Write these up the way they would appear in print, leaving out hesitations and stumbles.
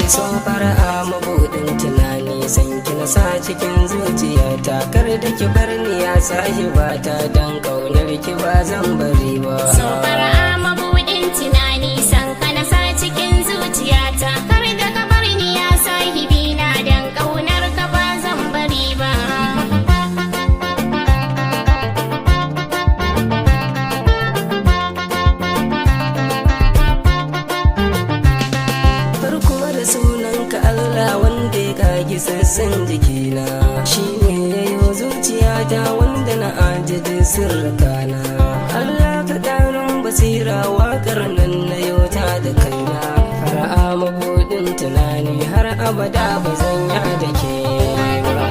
so fara'a mabuɗin tunani, san ki na sa cikin zuciyata, kar da ki bar ni ya sahibata, dan ƙaunar ki ba zan bari ba. So fara'a mabuɗin tunani, san ka na sa cikin zuciyata, kar da ka bar ni ya sahibina, dan ƙaunar ka ba zan bari ba. Sunanka Allah wanda ya kage sassan jikina, shi ne ya yi zuciyata wanda na ajiye sirrikana. Allah ka ƙarin basira waƙar nan na yauta da kaina, fara'a mabuɗin tunani har abada ba zan ya da ke ba.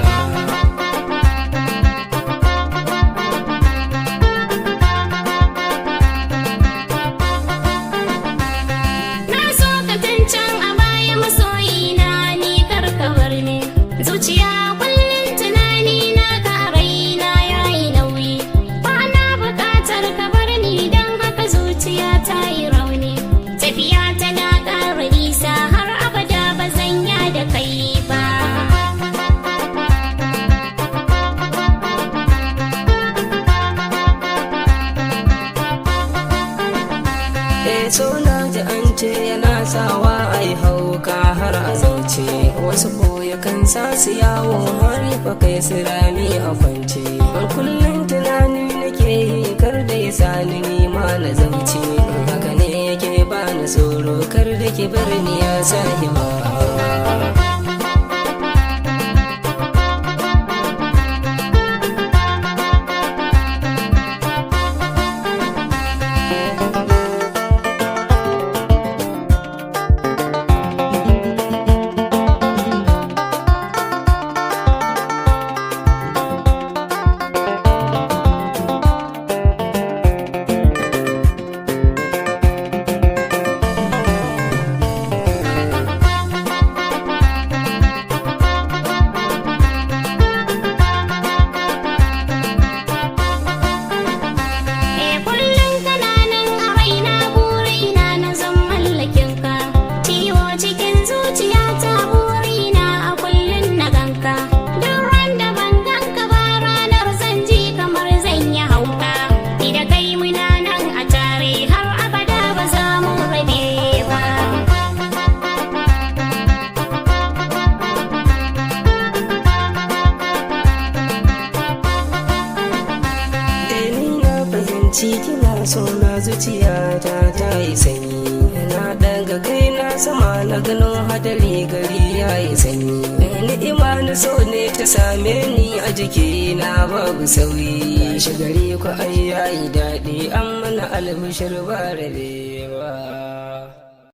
Zuciya kullum tunani na ka raina yayi nauyi, ba na buƙatar ka bar ni don haka zuciya ta yi rauni. Tafiya tana ƙara nisa har abada ba zan ya da kai ba. So na ji an ce yana sawa ai hauka har a zauce, wasu ko yakan sa su yawo har fa kai su rami a kwance. Kullum tunani nake yi kar da ya sani ni ma na zauce, haka ne yake ba ni tsoro kar da ki bar ni ya sahiba. Kina so na zuciyata ta yi sanyi, na daga kai na sama na gano hadari gari ya yi sanyi. Ni'ima na so ne ta same ni a jikina babu sauyi, shi gari ku ai yayi daɗi an mana albishir ba rabewa.